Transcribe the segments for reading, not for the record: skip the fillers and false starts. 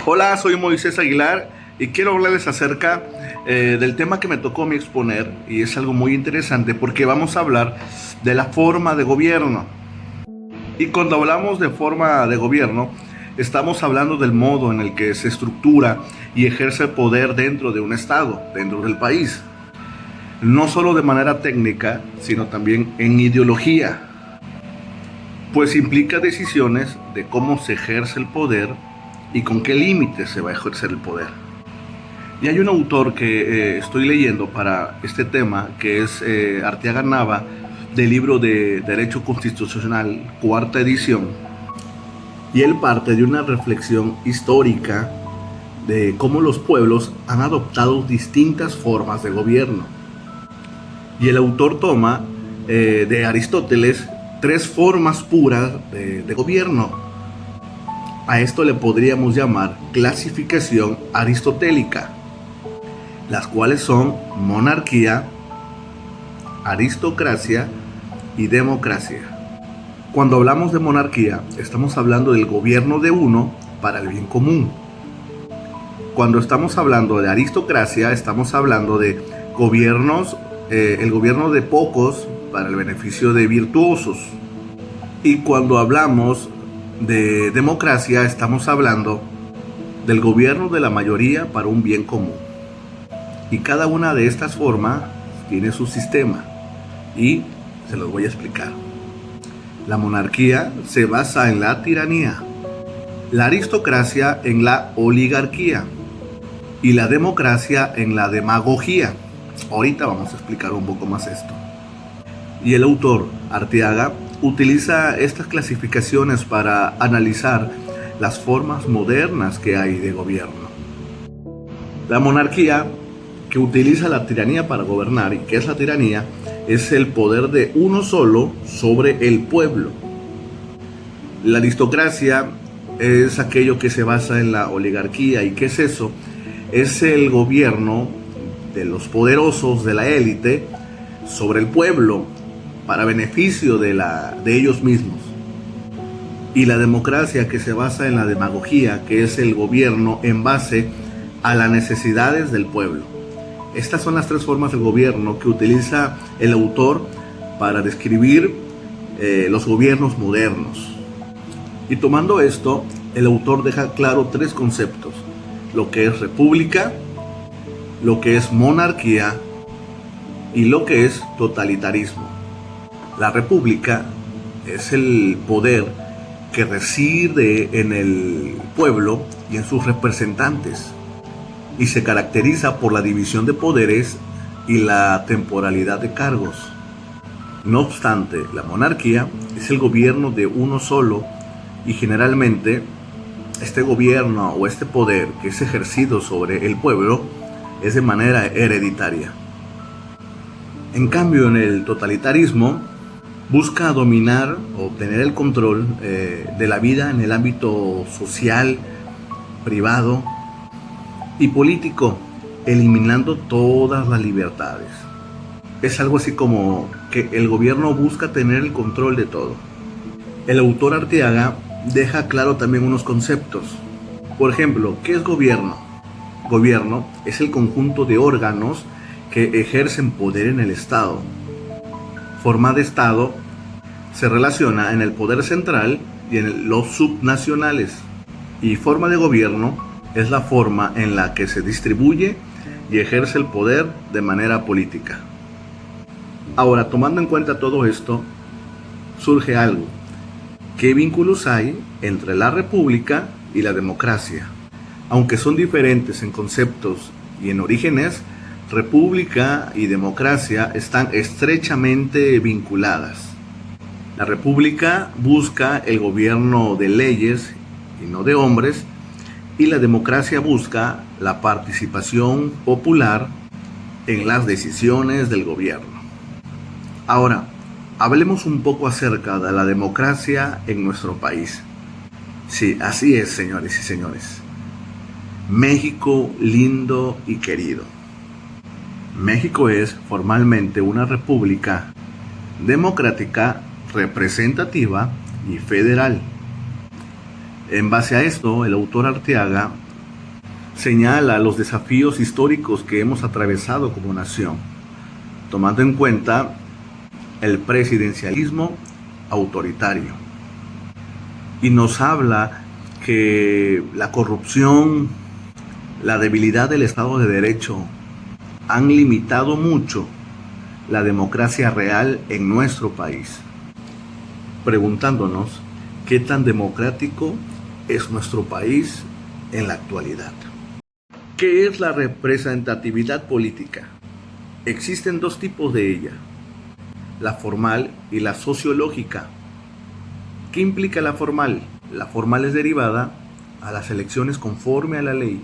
Hola, soy Moisés Aguilar y quiero hablarles acerca del tema que me tocó a mí exponer, y es algo muy interesante porque vamos a hablar de la forma de gobierno. Y cuando hablamos de forma de gobierno, estamos hablando del modo en el que se estructura y ejerce el poder dentro de un estado, dentro del país. No solo de manera técnica, sino también en ideología, pues implica decisiones de cómo se ejerce el poder y con qué límites se va a ejercer el poder. Y hay un autor que estoy leyendo para este tema, que es Arteaga Nava, del libro de Derecho Constitucional, cuarta edición, y él parte de una reflexión histórica de cómo los pueblos han adoptado distintas formas de gobierno. Y el autor toma de Aristóteles tres formas puras de gobierno. A esto le podríamos llamar clasificación aristotélica, las cuales son monarquía, aristocracia y democracia. Cuando hablamos de monarquía, estamos hablando del gobierno de uno para el bien común. Cuando estamos hablando de aristocracia, estamos hablando de gobiernos, el gobierno de pocos para el beneficio de virtuosos. Y cuando hablamos de democracia, estamos hablando del gobierno de la mayoría para un bien común. Y cada una de estas formas tiene su sistema, y se los voy a explicar. La monarquía se basa en la tiranía, la aristocracia en la oligarquía y la democracia en la demagogía. Ahorita vamos a explicar un poco más esto. Y el autor Arteaga utiliza estas clasificaciones para analizar las formas modernas que hay de gobierno. La monarquía, que utiliza la tiranía para gobernar. ¿Y qué es la tiranía? Es el poder de uno solo sobre el pueblo. La aristocracia es aquello que se basa en la oligarquía. ¿Y qué es eso? Es el gobierno de los poderosos, de la élite, sobre el pueblo, para beneficio de ellos mismos. Y la democracia, que se basa en la demagogía, que es el gobierno en base a las necesidades del pueblo. Estas son las tres formas del gobierno que utiliza el autor para describir los gobiernos modernos. Y tomando esto, el autor deja claro tres conceptos: lo que es república, lo que es monarquía y lo que es totalitarismo. La república es el poder que reside en el pueblo y en sus representantes, y se caracteriza por la división de poderes y la temporalidad de cargos. No obstante, la monarquía es el gobierno de uno solo, y generalmente este gobierno o este poder que es ejercido sobre el pueblo es de manera hereditaria. En cambio, en el totalitarismo busca dominar o obtener el control de la vida en el ámbito social, privado y político, eliminando todas las libertades. Es algo así como que el gobierno busca tener el control de todo. El autor Arteaga deja claro también unos conceptos. Por ejemplo, ¿qué es gobierno? Gobierno es el conjunto de órganos que ejercen poder en el Estado. Forma de Estado se relaciona en el poder central y en los subnacionales. Y forma de gobierno es la forma en la que se distribuye y ejerce el poder de manera política. Ahora, tomando en cuenta todo esto, surge algo. ¿Qué vínculos hay entre la república y la democracia? Aunque son diferentes en conceptos y en orígenes, república y democracia están estrechamente vinculadas. La república busca el gobierno de leyes y no de hombres, y la democracia busca la participación popular en las decisiones del gobierno. Ahora, hablemos un poco acerca de la democracia en nuestro país. Sí, así es, señores y señores. México lindo y querido. México es formalmente una república democrática, representativa y federal. En base a esto, el autor Arteaga señala los desafíos históricos que hemos atravesado como nación, tomando en cuenta el presidencialismo autoritario. Y nos habla que la corrupción, la debilidad del Estado de Derecho han limitado mucho la democracia real en nuestro país, preguntándonos qué tan democrático es nuestro país en la actualidad. ¿Qué es la representatividad política? Existen dos tipos de ella, la formal y la sociológica. ¿Qué implica la formal? La formal es derivada a las elecciones conforme a la ley,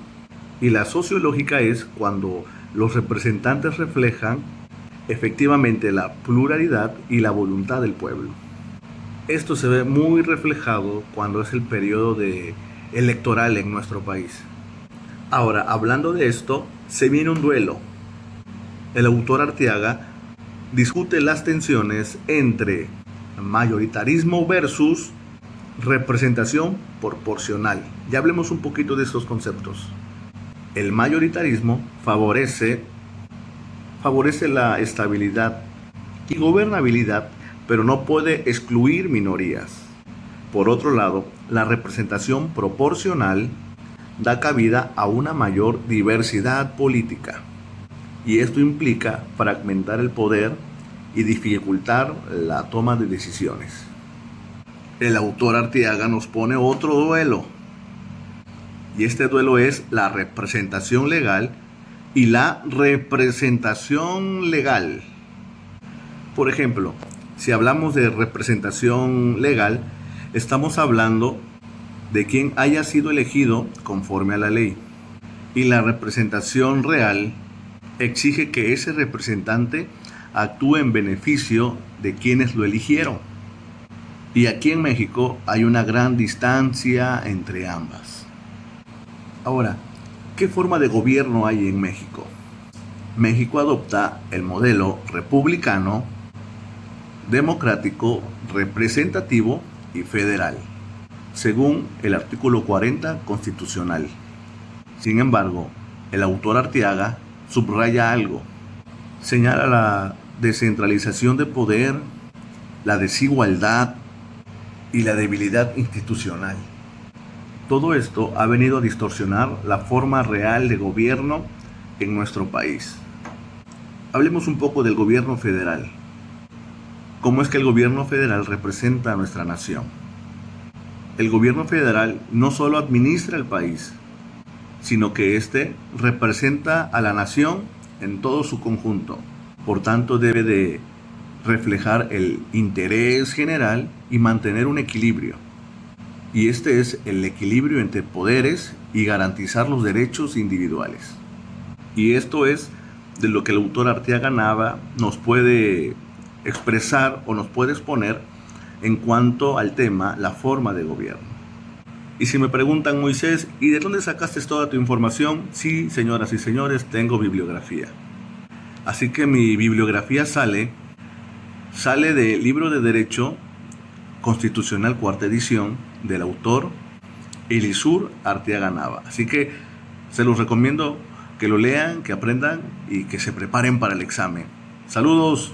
y la sociológica es cuando los representantes reflejan efectivamente la pluralidad y la voluntad del pueblo. Esto se ve muy reflejado cuando es el periodo electoral en nuestro país. Ahora, hablando de esto, se viene un duelo. El autor Arteaga discute las tensiones entre mayoritarismo versus representación proporcional. Ya hablemos un poquito de estos conceptos. El mayoritarismo favorece la estabilidad y gobernabilidad, pero no puede excluir minorías. Por otro lado, la representación proporcional da cabida a una mayor diversidad política, y esto implica fragmentar el poder y dificultar la toma de decisiones. El autor Arteaga nos pone otro duelo, y este duelo es la representación legal y la representación legal. Por ejemplo, si hablamos de representación legal, estamos hablando de quien haya sido elegido conforme a la ley. Y la representación real exige que ese representante actúe en beneficio de quienes lo eligieron. Y aquí en México hay una gran distancia entre ambas. Ahora, ¿qué forma de gobierno hay en México? México adopta el modelo republicano, democrático, representativo y federal, según el artículo 40 constitucional. Sin embargo, el autor Arteaga subraya algo. Señala la descentralización de poder, la desigualdad y la debilidad institucional. Todo esto ha venido a distorsionar la forma real de gobierno en nuestro país. Hablemos un poco del gobierno federal. ¿Cómo es que el gobierno federal representa a nuestra nación? El gobierno federal no solo administra el país, sino que éste representa a la nación en todo su conjunto. Por tanto, debe de reflejar el interés general y mantener un equilibrio. Y este es el equilibrio entre poderes y garantizar los derechos individuales. Y esto es de lo que el autor Arteaga Nava nos puede expresar o nos puede exponer en cuanto al tema, la forma de gobierno. Y si me preguntan, Moisés, ¿y de dónde sacaste toda tu información? Sí, señoras y señores, tengo bibliografía. Así que mi bibliografía sale del libro de Derecho Constitucional, cuarta edición, del autor Elizur Arteaga Nava. Así que se los recomiendo que lo lean, que aprendan y que se preparen para el examen. Saludos.